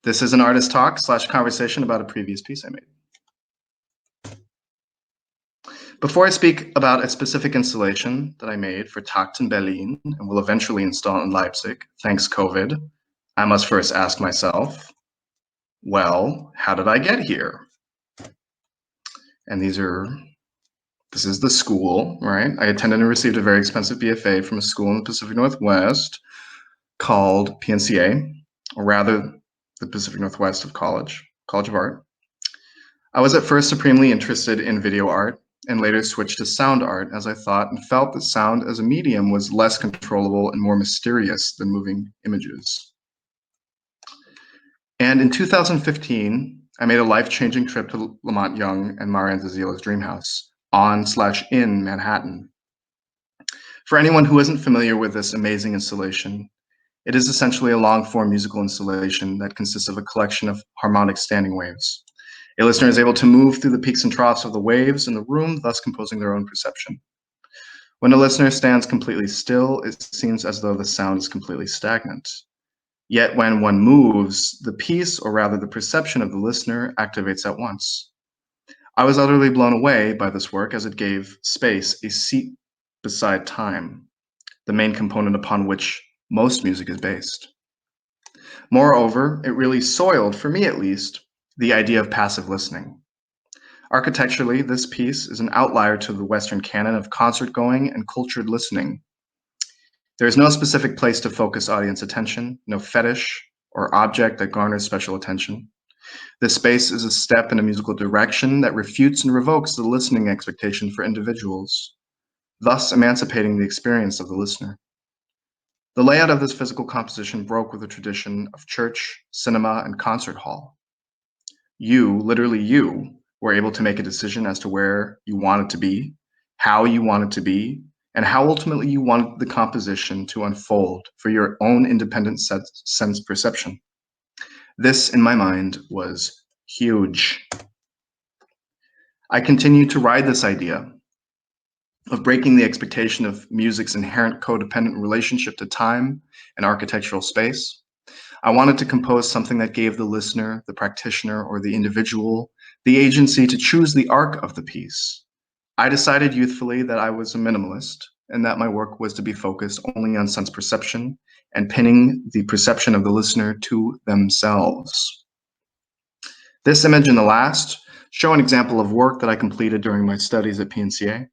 This is an artist talk / conversation about a previous piece I made. Before I speak about a specific installation that I made for Takt in Berlin and will eventually install in Leipzig, thanks COVID, I must first ask myself, well, how did I get here? And this is the school, right? I attended and received a very expensive BFA from a school in the Pacific Northwest called PNCA, or rather the Pacific Northwest of College of Art. I was at first supremely interested in video art and later switched to sound art as I thought and felt that sound as a medium was less controllable and more mysterious than moving images. And in 2015, I made a life-changing trip to Lamont Young and Marian Zazila's dream house on/in Manhattan. For anyone who isn't familiar with this amazing installation, it is essentially a long-form musical installation that consists of a collection of harmonic standing waves. A listener is able to move through the peaks and troughs of the waves in the room, thus composing their own perception. When a listener stands completely still, it seems as though the sound is completely stagnant. Yet when one moves, the piece, or rather the perception of the listener, activates at once. I was utterly blown away by this work as it gave space a seat beside time, the main component upon which most music is based. Moreover, it really soiled, for me at least, the idea of passive listening. Architecturally, this piece is an outlier to the Western canon of concert-going and cultured listening. There is no specific place to focus audience attention, no fetish or object that garners special attention. This space is a step in a musical direction that refutes and revokes the listening expectation for individuals, thus emancipating the experience of the listener. The layout of this physical composition broke with the tradition of church, cinema, and concert hall. You, literally you, were able to make a decision as to where you want it to be, how you want it to be, and how ultimately you wanted the composition to unfold for your own independent sense perception. This, in my mind, was huge. I continued to ride this idea of breaking the expectation of music's inherent codependent relationship to time and architectural space. I wanted to compose something that gave the listener, the practitioner, or the individual the agency to choose the arc of the piece. I decided youthfully that I was a minimalist and that my work was to be focused only on sense perception and pinning the perception of the listener to themselves. This image and the last show an example of work that I completed during my studies at PNCA.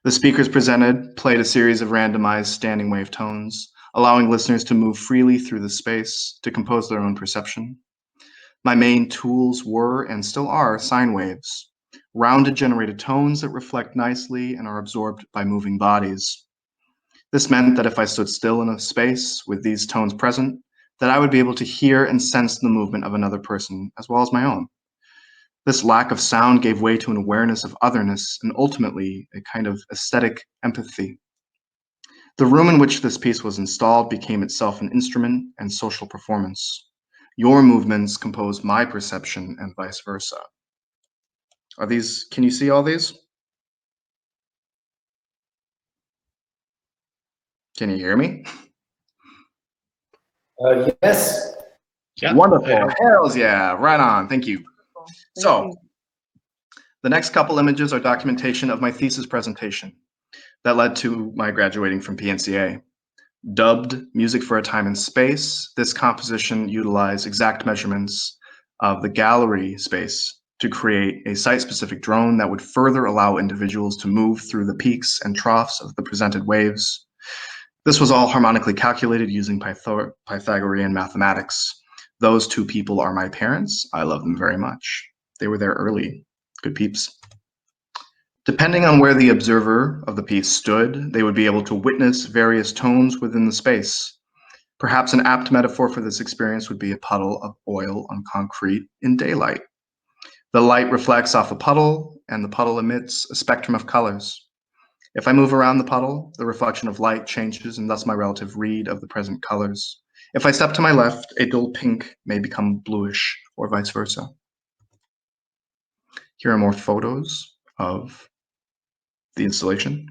The speakers presented played a series of randomized standing wave tones, allowing listeners to move freely through the space to compose their own perception. My main tools were, and still are, sine waves, rounded generated tones that reflect nicely and are absorbed by moving bodies. This meant that if I stood still in a space with these tones present, that I would be able to hear and sense the movement of another person as well as my own. This lack of sound gave way to an awareness of otherness and ultimately a kind of aesthetic empathy. The room in which this piece was installed became itself an instrument and social performance. Your movements compose my perception and vice versa. Can you see all these? Can you hear me? Yes. Yeah. Wonderful. Hells yeah, right on. Thank you. So, the next couple images are documentation of my thesis presentation that led to my graduating from PNCA. Dubbed Music for a Time and Space, this composition utilized exact measurements of the gallery space to create a site-specific drone that would further allow individuals to move through the peaks and troughs of the presented waves. This was all harmonically calculated using Pythagorean mathematics. Those two people are my parents. I love them very much. They were there early. Good peeps. Depending on where the observer of the piece stood, they would be able to witness various tones within the space. Perhaps an apt metaphor for this experience would be a puddle of oil on concrete in daylight. The light reflects off a puddle, and the puddle emits a spectrum of colors. If I move around the puddle, the reflection of light changes and thus my relative read of the present colors. If I step to my left, a dull pink may become bluish or vice versa. Here are more photos of the installation.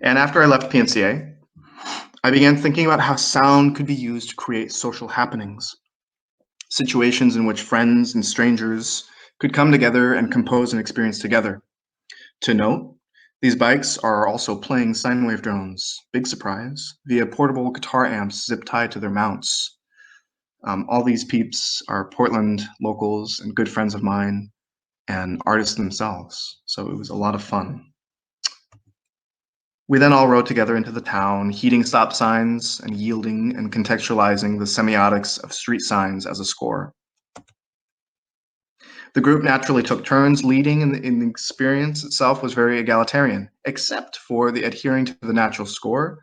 And after I left PNCA, I began thinking about how sound could be used to create social happenings, situations in which friends and strangers could come together and compose an experience together. To note, these bikes are also playing sine wave drones, big surprise, via portable guitar amps zip tied to their mounts. All these peeps are Portland locals and good friends of mine and artists themselves, so it was a lot of fun. We then all rode together into the town, heeding stop signs and yielding and contextualizing the semiotics of street signs as a score. The group naturally took turns leading, and the experience itself was very egalitarian, except for the adhering to the natural score,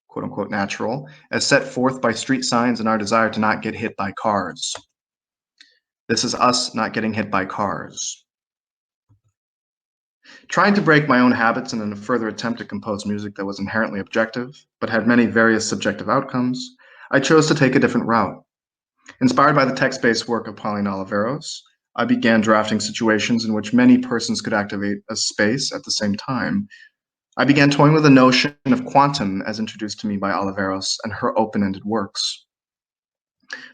quote unquote natural, as set forth by street signs and our desire to not get hit by cars. This is us not getting hit by cars. Trying to break my own habits in a further attempt to compose music that was inherently objective, but had many various subjective outcomes, I chose to take a different route. Inspired by the text-based work of Pauline Oliveros, I began drafting situations in which many persons could activate a space at the same time. I began toying with the notion of quantum as introduced to me by Oliveros and her open-ended works.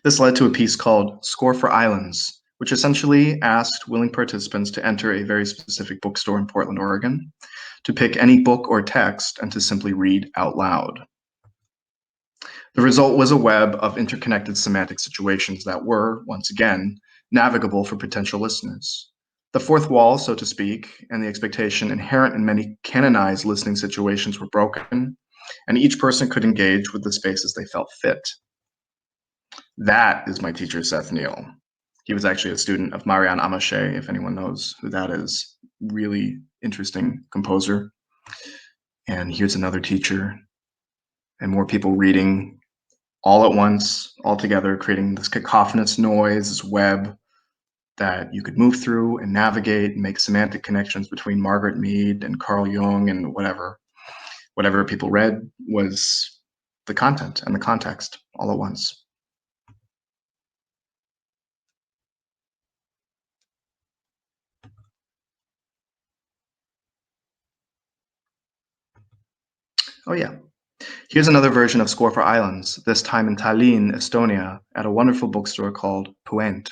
This led to a piece called Score for Islands, which essentially asked willing participants to enter a very specific bookstore in Portland, Oregon, to pick any book or text and to simply read out loud. The result was a web of interconnected semantic situations that were, once again, navigable for potential listeners. The fourth wall, so to speak, and the expectation inherent in many canonized listening situations were broken, and each person could engage with the spaces they felt fit. That is my teacher, Seth Neal. He was actually a student of Marianne Amache, if anyone knows who that is. Really interesting composer. And here's another teacher, and more people reading all at once, all together, creating this cacophonous noise, this web that you could move through and navigate and make semantic connections between Margaret Mead and Carl Jung and whatever. Whatever people read was the content and the context all at once. Oh yeah. Here's another version of Score for Islands, this time in Tallinn, Estonia, at a wonderful bookstore called Puent.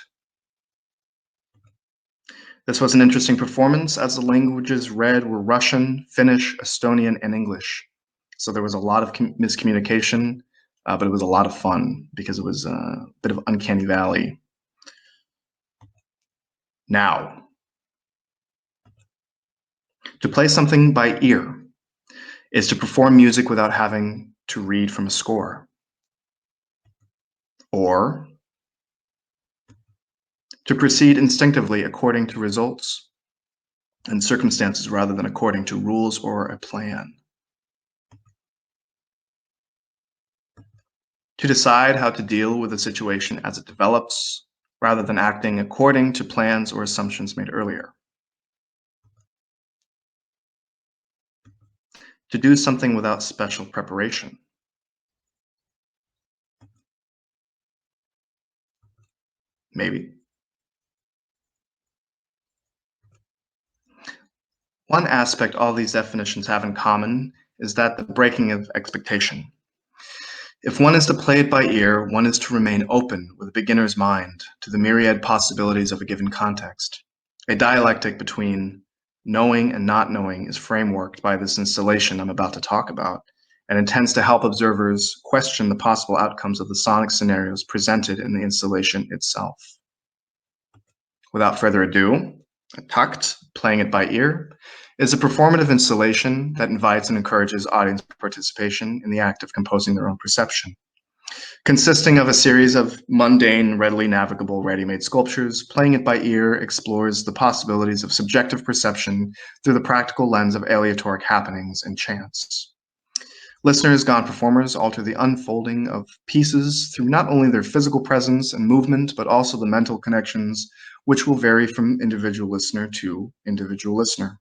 This was an interesting performance as the languages read were Russian, Finnish, Estonian, and English. So there was a lot of miscommunication, but it was a lot of fun because it was a bit of uncanny valley. Now, to play something by ear is to perform music without having to read from a score, or to proceed instinctively according to results and circumstances rather than according to rules or a plan. To decide how to deal with a situation as it develops rather than acting according to plans or assumptions made earlier. To do something without special preparation. Maybe. One aspect all these definitions have in common is that the breaking of expectation. If one is to play it by ear, one is to remain open with a beginner's mind to the myriad possibilities of a given context. A dialectic between knowing and not knowing is frameworked by this installation I'm about to talk about, and intends to help observers question the possible outcomes of the sonic scenarios presented in the installation itself. Without further ado, Takt, playing it by ear, is a performative installation that invites and encourages audience participation in the act of composing their own perception. Consisting of a series of mundane, readily navigable, ready-made sculptures, playing it by ear explores the possibilities of subjective perception through the practical lens of aleatoric happenings and chance. Listeners, gone performers, alter the unfolding of pieces through not only their physical presence and movement, but also the mental connections, which will vary from individual listener to individual listener.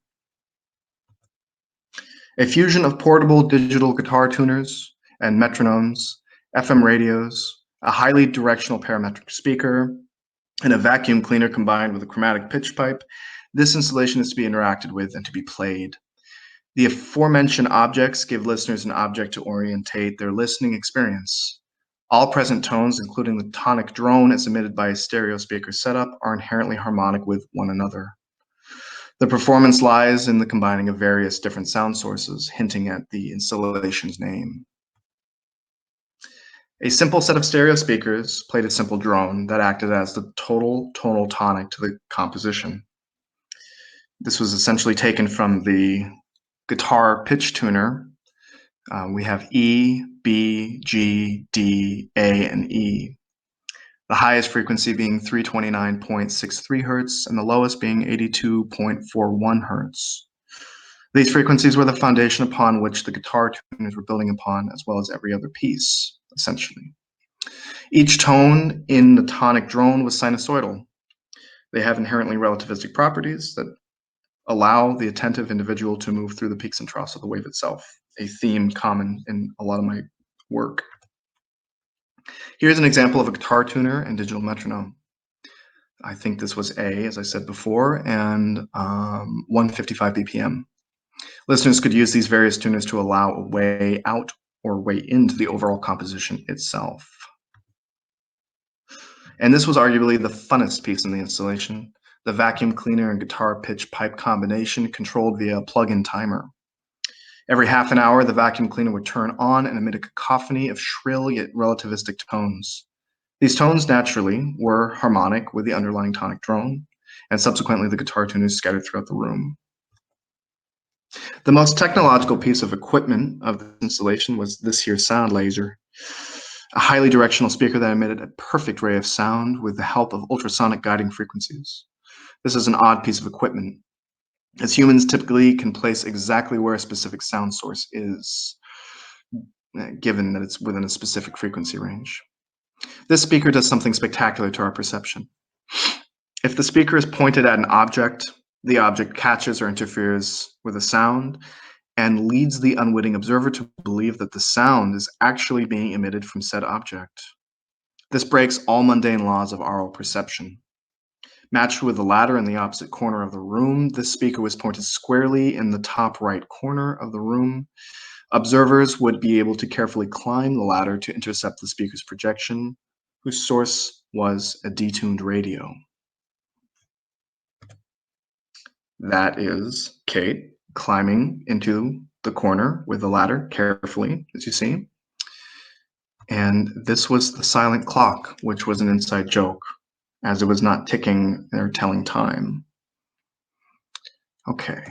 A fusion of portable digital guitar tuners and metronomes, FM radios, a highly directional parametric speaker, and a vacuum cleaner combined with a chromatic pitch pipe, this installation is to be interacted with and to be played. The aforementioned objects give listeners an object to orientate their listening experience. All present tones, including the tonic drone as emitted by a stereo speaker setup, are inherently harmonic with one another. The performance lies in the combining of various different sound sources, hinting at the installation's name. A simple set of stereo speakers played a simple drone that acted as the total tonal tonic to the composition. This was essentially taken from the guitar pitch tuner. We have E, B, G, D, A, and E. The highest frequency being 329.63 hertz and the lowest being 82.41 hertz. These frequencies were the foundation upon which the guitar tuners were building upon, as well as every other piece, essentially. Each tone in the tonic drone was sinusoidal. They have inherently relativistic properties that allow the attentive individual to move through the peaks and troughs of the wave itself, a theme common in a lot of my work. Here's an example of a guitar tuner and digital metronome. I think this was A, as I said before, and 155 BPM. Listeners could use these various tuners to allow a way out or way into the overall composition itself. And this was arguably the funnest piece in the installation, the vacuum cleaner and guitar pitch pipe combination controlled via a plug-in timer. Every half an hour, the vacuum cleaner would turn on and emit a cacophony of shrill yet relativistic tones. These tones naturally were harmonic with the underlying tonic drone, and subsequently the guitar tuners scattered throughout the room. The most technological piece of equipment of this installation was this here sound laser, a highly directional speaker that emitted a perfect ray of sound with the help of ultrasonic guiding frequencies. This is an odd piece of equipment, as humans typically can place exactly where a specific sound source is, given that it's within a specific frequency range. This speaker does something spectacular to our perception. If the speaker is pointed at an object, the object catches or interferes with a sound and leads the unwitting observer to believe that the sound is actually being emitted from said object. This breaks all mundane laws of aural perception. Matched with the ladder in the opposite corner of the room, this speaker was pointed squarely in the top right corner of the room. Observers would be able to carefully climb the ladder to intercept the speaker's projection, whose source was a detuned radio. That is Kate climbing into the corner with the ladder carefully, as you see. And this was the silent clock, which was an inside joke, as it was not ticking or telling time. Okay,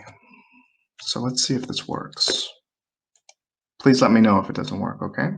so let's see if this works. Please let me know if it doesn't work, okay?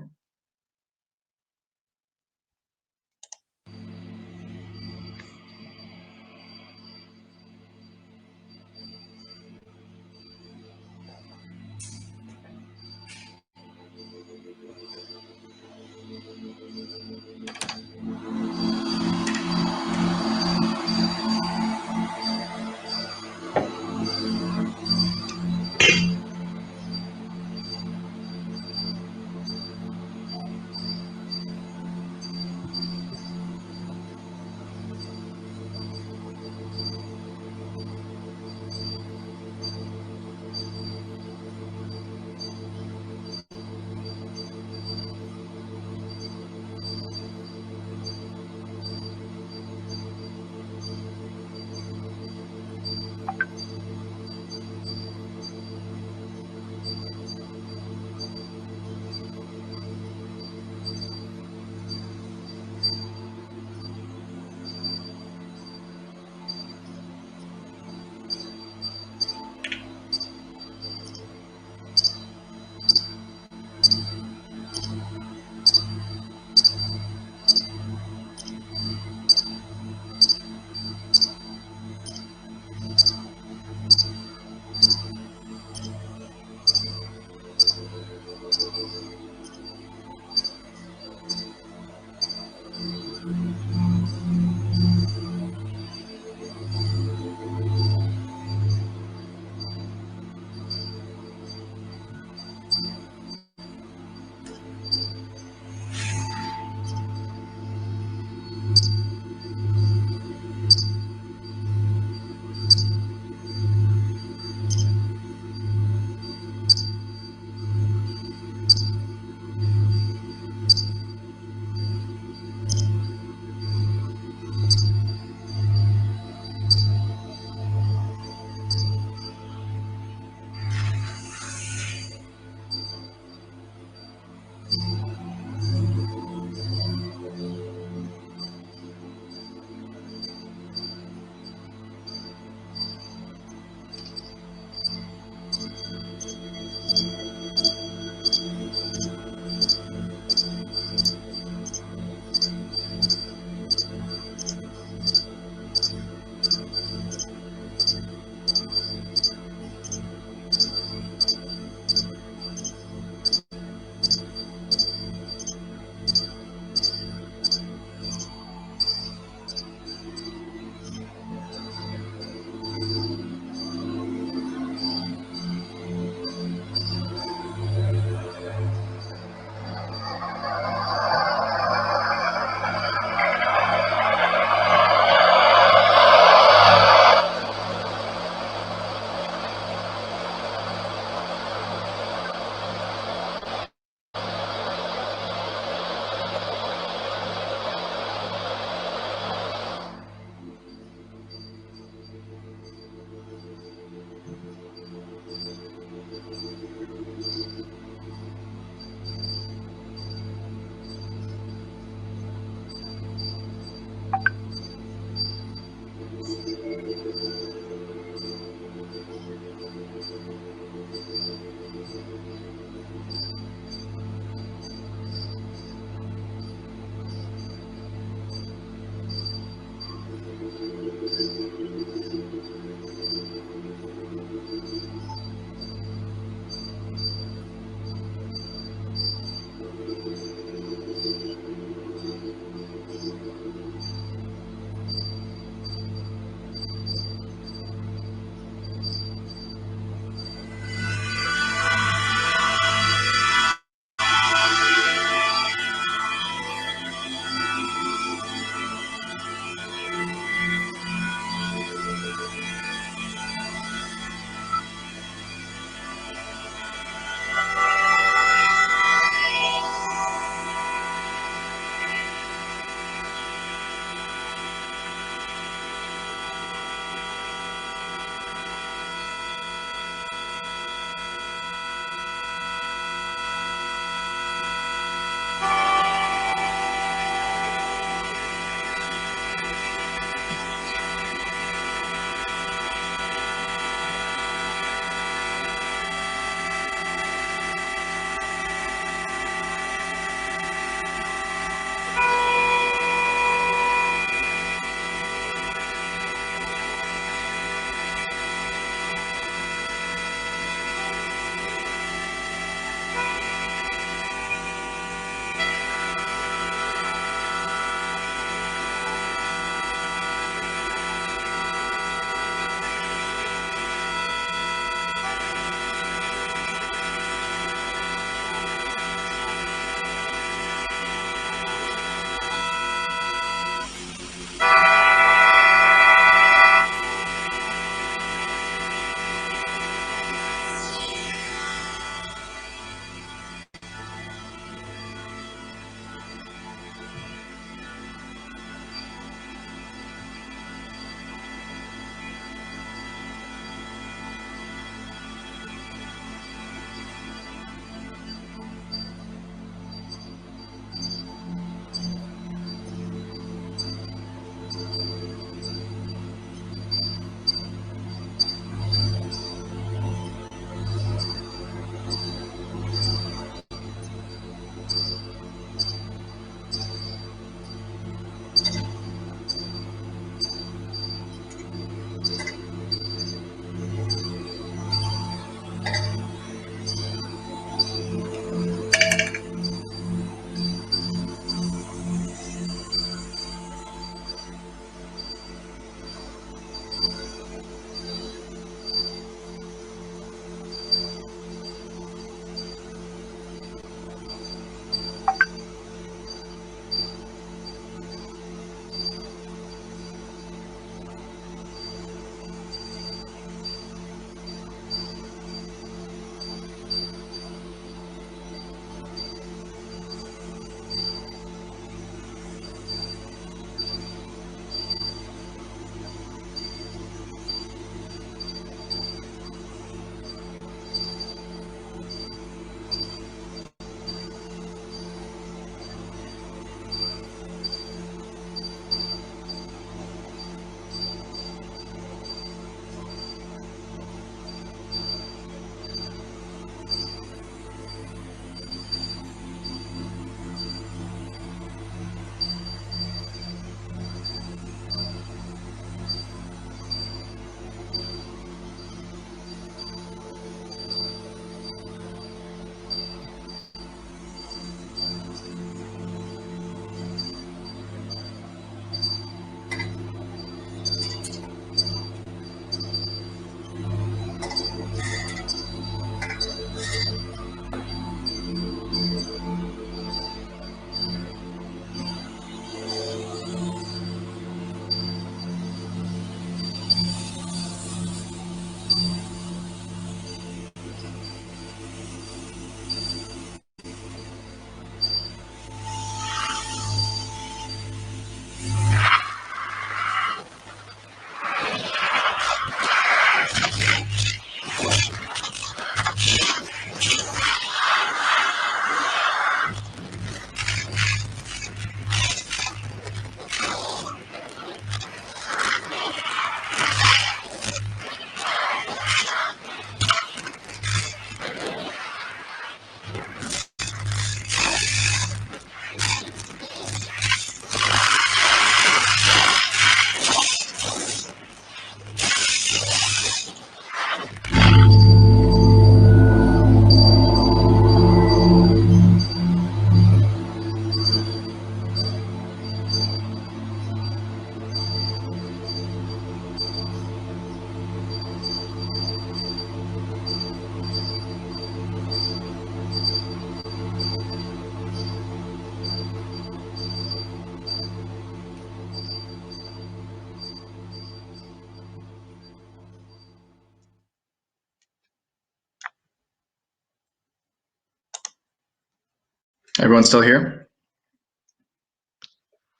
Everyone still here?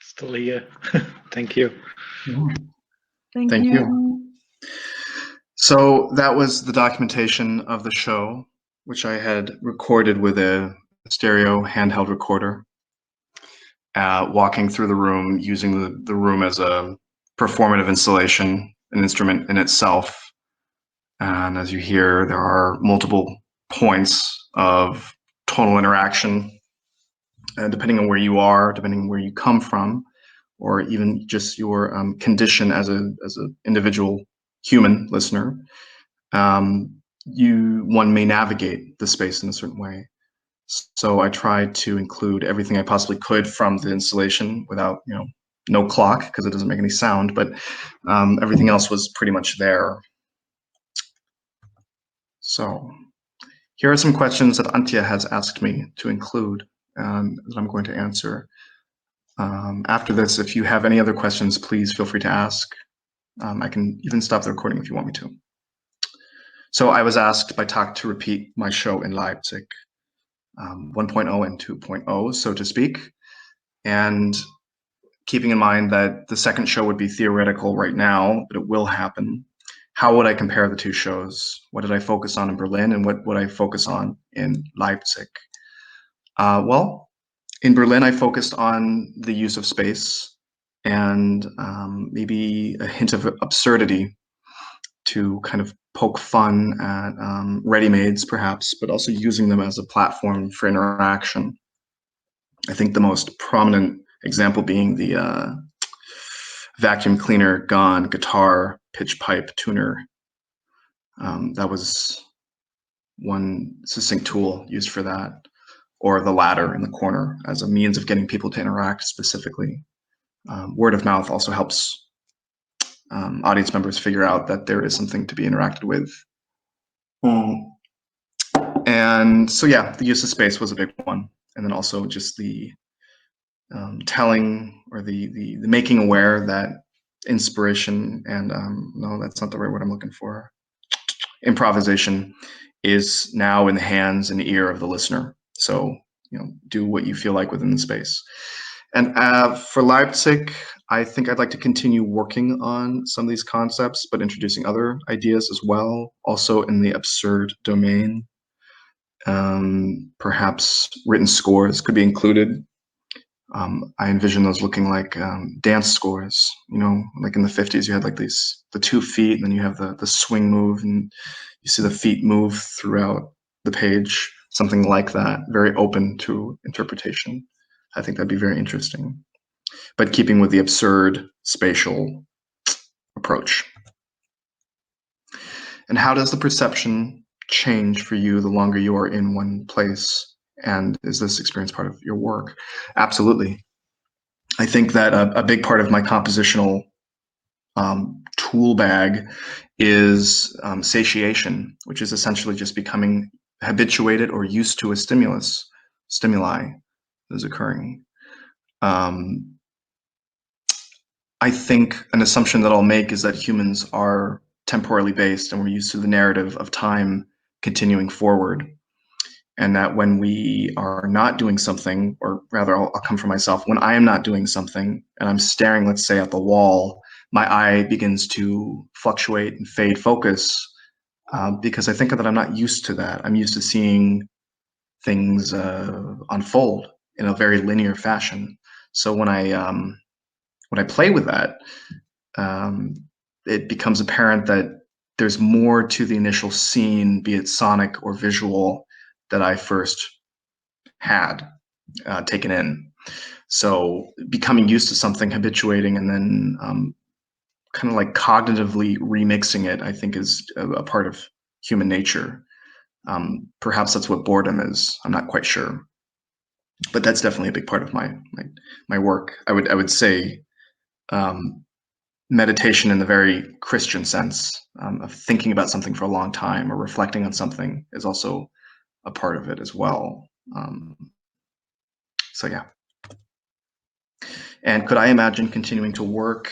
Still here. Thank you. Thank you. So that was the documentation of the show, which I had recorded with a stereo handheld recorder, walking through the room, using the room as a performative installation, an instrument in itself. And as you hear, there are multiple points of tonal interaction, depending on where you are, depending on where you come from, or even just your condition as an individual human listener. One may navigate the space in a certain way. So I tried to include everything I possibly could from the installation without, no clock, because it doesn't make any sound, but everything else was pretty much there. So here are some questions that Antje has asked me to include, that I'm going to answer. After this, if you have any other questions, please feel free to ask. I can even stop the recording if you want me to. So I was asked by Takt to repeat my show in Leipzig, 1.0 and 2.0, so to speak. And keeping in mind that the second show would be theoretical right now, but it will happen, how would I compare the two shows? What did I focus on in Berlin, and what would I focus on in Leipzig? Well, in Berlin, I focused on the use of space and maybe a hint of absurdity to kind of poke fun at ready-mades, perhaps, but also using them as a platform for interaction. I think the most prominent example being the vacuum cleaner gone guitar pitch pipe tuner. That was one succinct tool used for that, or the ladder in the corner as a means of getting people to interact specifically. Word of mouth also helps audience members figure out that there is something to be interacted with. And so, yeah, the use of space was a big one. And then also just the telling, or the making aware that inspiration and, no, that's not the right word I'm looking for. Improvisation is now in the hands and ear of the listener. So, do what you feel like within the space. And for Leipzig, I think I'd like to continue working on some of these concepts, but introducing other ideas as well, also in the absurd domain. Perhaps written scores could be included. I envision those looking like dance scores, like in the 50s, you had like the 2 feet, and then you have the swing move, and you see the feet move throughout the page, something like that, very open to interpretation. I think that'd be very interesting, but keeping with the absurd spatial approach. And how does the perception change for you the longer you are in one place? And is this experience part of your work? Absolutely. I think that a big part of my compositional tool bag is satiation, which is essentially just becoming habituated or used to a stimuli that is occurring. I think an assumption that I'll make is that humans are temporally based, and we're used to the narrative of time continuing forward. And that when we are not doing something, or rather, I'll come from myself, when I am not doing something and I'm staring, let's say, at the wall, my eye begins to fluctuate and fade focus, because I think that I'm not used to that. I'm used to seeing things unfold in a very linear fashion. So when I play with that, it becomes apparent that there's more to the initial scene, be it sonic or visual, that I first had taken in. So becoming used to something, habituating, and then kind of like cognitively remixing it, I think is a part of human nature. Perhaps that's what boredom is. I'm not quite sure, but that's definitely a big part of my work. I would say meditation in the very Christian sense, of thinking about something for a long time or reflecting on something, is also a part of it as well. So yeah. And could I imagine continuing to work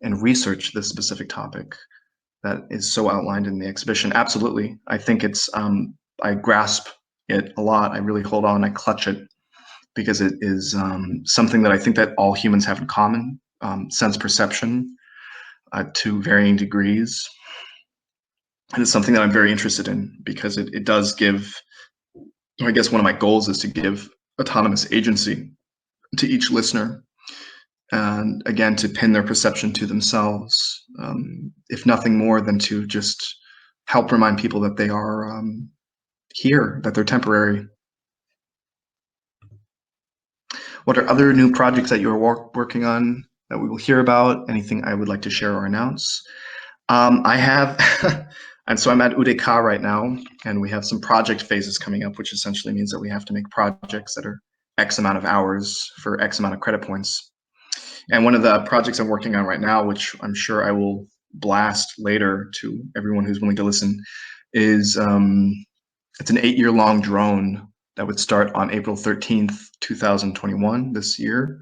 and research this specific topic that is so outlined in the exhibition? Absolutely. I think it's, I grasp it a lot. I really hold on, I clutch it. because it is something that I think that all humans have in common, sense perception to varying degrees. And it's something that I'm very interested in because it does give, I guess one of my goals is to give autonomous agency to each listener. And again, to pin their perception to themselves, if nothing more than to just help remind people that they are here, that they're temporary. What are other new projects that you're working on that we will hear about? Anything I would like to share or announce? I have, and so I'm at UDK right now, and we have some project phases coming up, which essentially means that we have to make projects that are X amount of hours for X amount of credit points. And one of the projects I'm working on right now, which I'm sure I will blast later to everyone who's willing to listen, is it's an 8-year-long drone that would start on April 13th, 2021, this year.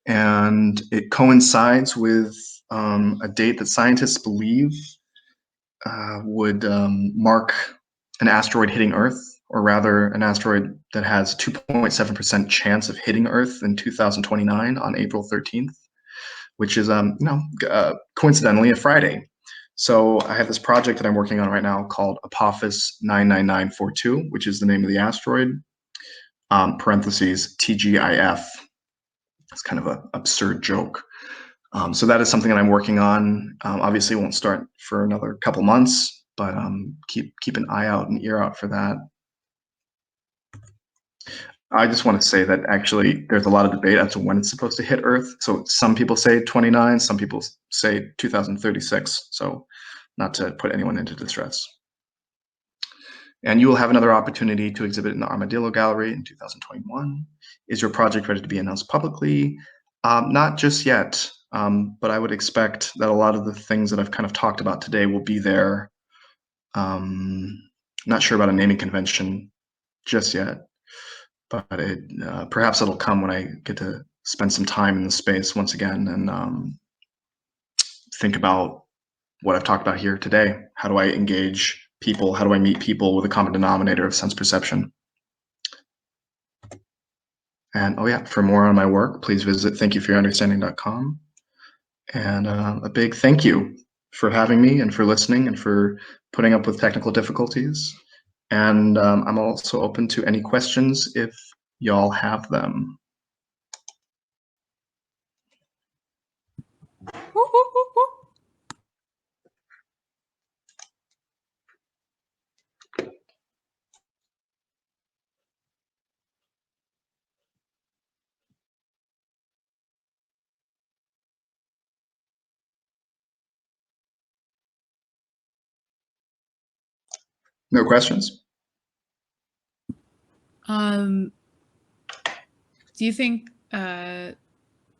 And it coincides with a date that scientists believe would mark an asteroid hitting Earth, or rather an asteroid that has 2.7% chance of hitting Earth in 2029 on April 13th, which is coincidentally a Friday. So I have this project that I'm working on right now called Apophis 99942, which is the name of the asteroid, parentheses TGIF. It's kind of an absurd joke. So that is something that I'm working on. Obviously, it won't start for another couple months, but keep an eye out and ear out for that. I just want to say that actually there's a lot of debate as to when it's supposed to hit Earth. So some people say 29, some people say 2036. So not to put anyone into distress. And you will have another opportunity to exhibit in the Armadillo Gallery in 2021. Is your project ready to be announced publicly? Not just yet, but I would expect that a lot of the things that I've kind of talked about today will be there. Not sure about a naming convention just yet, but perhaps it'll come when I get to spend some time in the space once again and think about what I've talked about here today. How do I engage people? How do I meet people with a common denominator of sense perception? And oh yeah, for more on my work, please visit thankyouforyourunderstanding.com. And a big thank you for having me and for listening and for putting up with technical difficulties. And I'm also open to any questions if y'all have them. No questions? Do you think the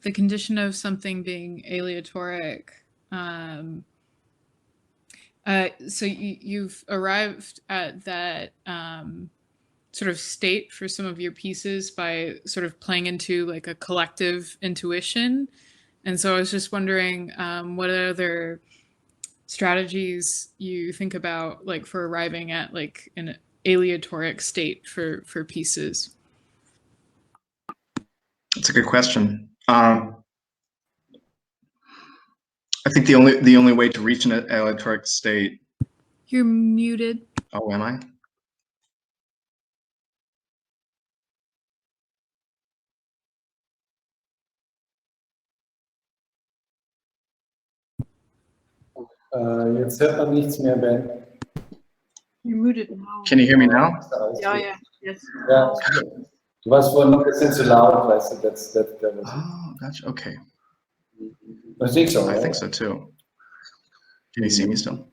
condition of something being aleatoric, so you've arrived at that sort of state for some of your pieces by sort of playing into like a collective intuition. And so I was just wondering what other strategies you think about like for arriving at like an aleatoric state for pieces. That's a good question. I think the only way to reach an aleatoric state. You're muted. Oh, am I? Jetzt hört man nichts mehr, Ben. You're muted now. Can you hear me now? Yeah, yes. Ja, du warst vorhin noch ein bisschen zu laut, weißt du, that was Oh, gotcha. Okay. I think so, I right? think so too. Can you see me still?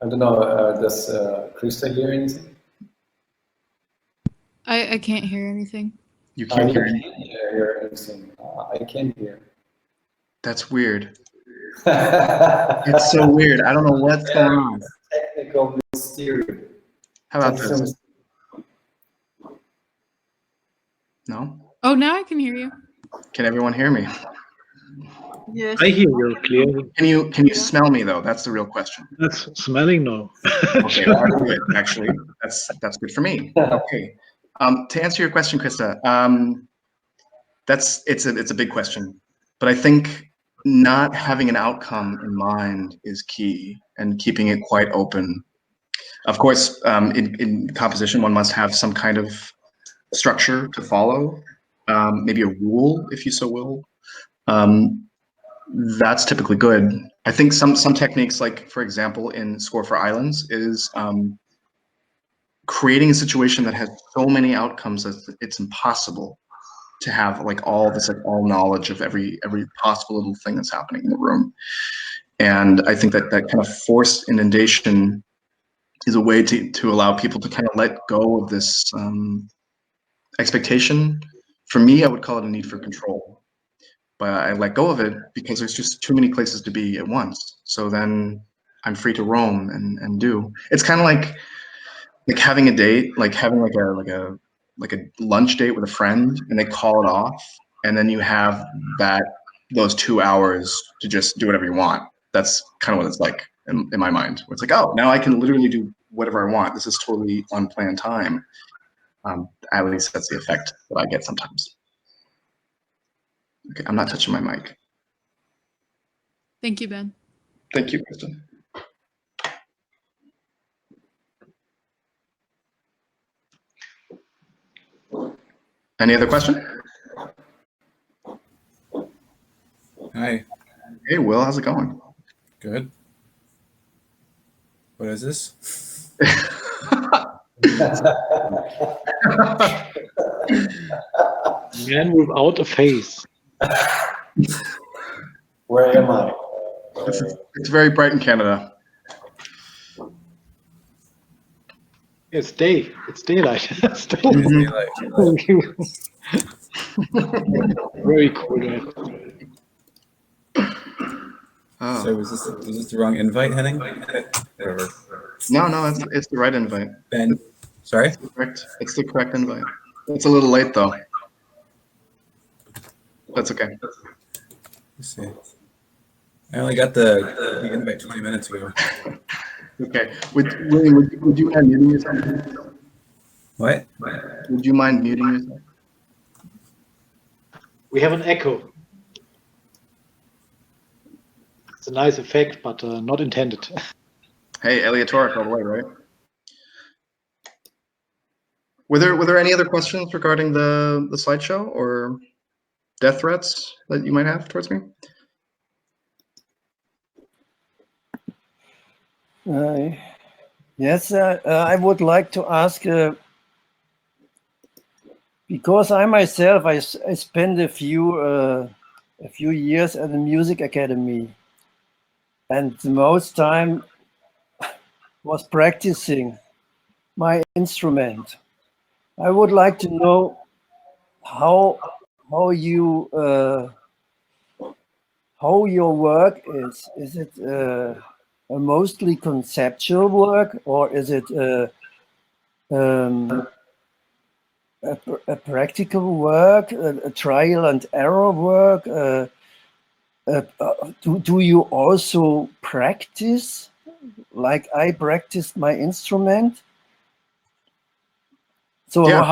I don't know, does Krista hear anything? I can't hear anything. You can't hear I me? can't hear anything. I can't hear. That's weird. It's so weird. I don't know what's going on. Technical mystery. How about this? No? Oh, now I can hear you. Can everyone hear me? Yes. I hear you clearly. Can you smell me though? That's the real question. That's smelling now. Okay, good. Actually, that's good for me. Okay. To answer your question, Krista, it's a big question, but I think not having an outcome in mind is key, and keeping it quite open. Of course, in composition, one must have some kind of structure to follow, maybe a rule, if you so will. That's typically good. I think some techniques, like for example, in Score for Islands, is creating a situation that has so many outcomes that it's impossible to have like all this like all knowledge of every possible little thing that's happening in the room. And I think that kind of forced inundation is a way to allow people to kind of let go of this expectation. For me, I would call it a need for control, but I let go of it because there's just too many places to be at once. So then I'm free to roam and do. It's kind of like having a date, like having like a lunch date with a friend, and they call it off, and then you have those 2 hours to just do whatever you want. That's kind of what it's like in my mind. Where it's like, oh, now I can literally do whatever I want. This is totally unplanned time. At least that's the effect that I get sometimes. Okay, I'm not touching my mic. Thank you, Ben. Thank you, Kristen. Any other question? Hi. Hey, Will, how's it going? Good. What is this? Man without a face. Where am I? It's very bright in Canada. It's day. It's daylight. It's daylight. Thank you. Very cool. Oh. So was this the wrong invite, Henning? Or No, it's the right invite. Ben? Sorry? Correct. It's the correct invite. It's a little late though. That's okay. Let's see. I only got the invite 20 minutes ago. Okay. William, would you mind muting yourself? What? Would you mind muting yourself? We have an echo. It's a nice effect, but not intended. Hey, aleatoric all the way, right? Were there any other questions regarding the slideshow or death threats that you might have towards me? Yes, I would like to ask, because I myself, I spent a few years at the music academy, and the most time was practicing my instrument. I would like to know how your work is. Is it a mostly conceptual work, or is it a practical work, a trial and error work? Do you also practice like I practiced my instrument? So Yeah.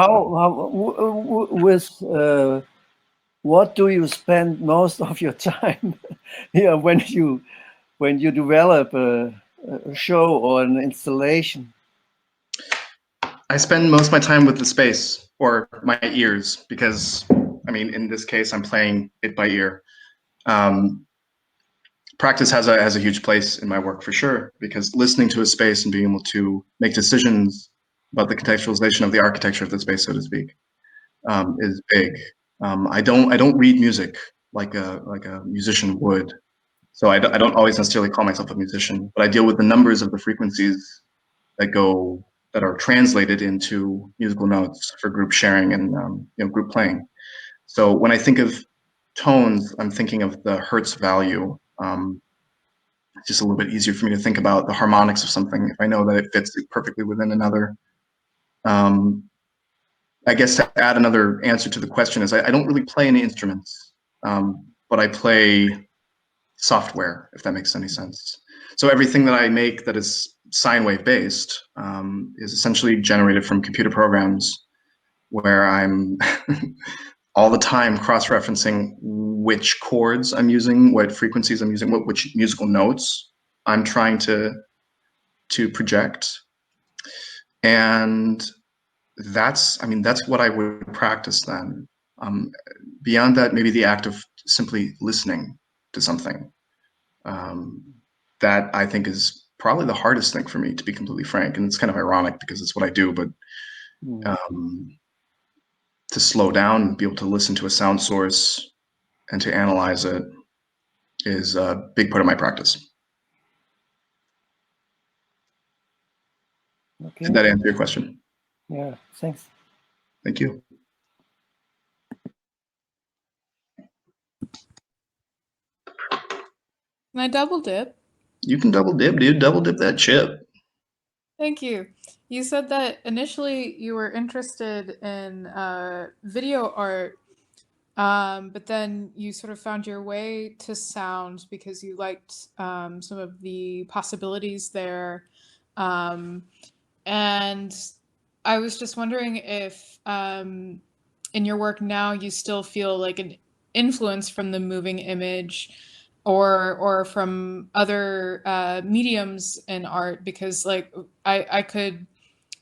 What do you spend most of your time here when you develop a show or an installation? I spend most of my time with the space or my ears because, I mean, in this case, I'm playing it by ear. Practice has a huge place in my work for sure, because listening to a space and being able to make decisions about the contextualization of the architecture of the space, so to speak, is big. I don't read music like a musician would, so I don't always necessarily call myself a musician, but I deal with the numbers of the frequencies that are translated into musical notes for group sharing and group playing. So when I think of tones, I'm thinking of the Hertz value. It's just a little bit easier for me to think about the harmonics of something if I know that it fits perfectly within another. I guess to add another answer to the question is I don't really play any instruments, but I play software, if that makes any sense. So everything that I make that is sine wave based is essentially generated from computer programs where I'm all the time cross-referencing which chords I'm using, what frequencies I'm using, which musical notes I'm trying to project. And that's what I would practice then. Beyond that, maybe the act of simply listening to something. That I think is probably the hardest thing for me, to be completely frank. And it's kind of ironic because it's what I do, but to slow down and be able to listen to a sound source and to analyze it is a big part of my practice. Okay. Did that answer your question? Yeah, thanks. Thank you. Can I double dip? You can double dip, dude. Double dip that chip. Thank you. You said that initially you were interested in video art, but then you sort of found your way to sound because you liked some of the possibilities there. And I was just wondering if in your work now you still feel like an influence from the moving image or from other mediums in art, because like I could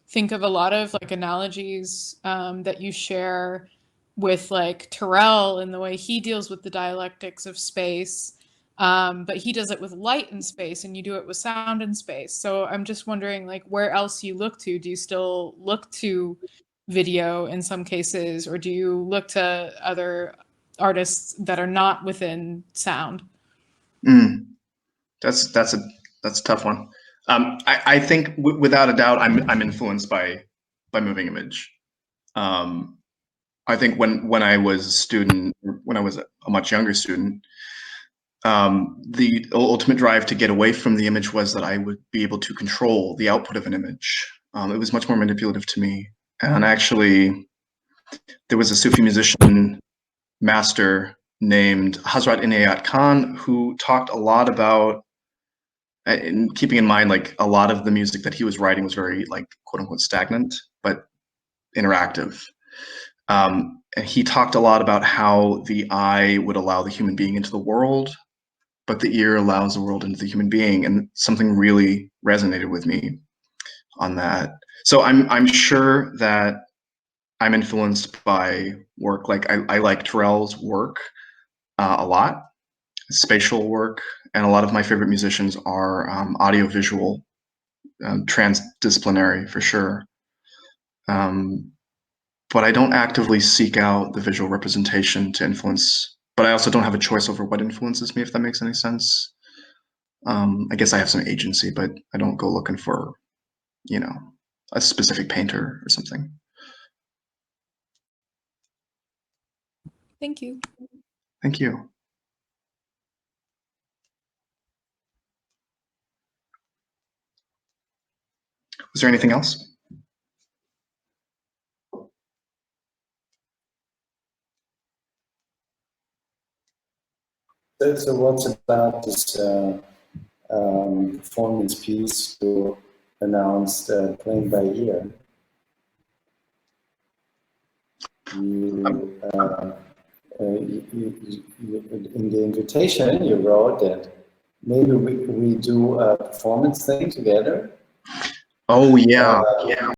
think of a lot of like analogies that you share with like Terrell and the way he deals with the dialectics of space, but he does it with light in space and you do it with sound in space. So I'm just wondering like where else you look to. Do you still look to video in some cases, or do you look to other artists that are not within sound? That's a tough one. I think without a doubt, I'm influenced by moving image. I think when I was a student, when I was a much younger student, the ultimate drive to get away from the image was that I would be able to control the output of an image. It was much more manipulative to me. And actually, there was a Sufi musician master named Hazrat Inayat Khan who talked a lot about, and keeping in mind like a lot of the music that he was writing was very like quote unquote stagnant, but interactive. And he talked a lot about how the eye would allow the human being into the world, but the ear allows the world into the human being, and something really resonated with me on that. So I'm sure that I'm influenced by work. Like I like Terrell's work a lot, spatial work, and a lot of my favorite musicians are audiovisual, transdisciplinary for sure. But I don't actively seek out the visual representation to influence, but I also don't have a choice over what influences me, if that makes any sense. I guess I have some agency, but I don't go looking for, you know, a specific painter or something. Thank you. Thank you. Was there anything else? So what's about this performance piece you announced, playing by ear? In the invitation you wrote that maybe we do a performance thing together. Oh yeah, yeah.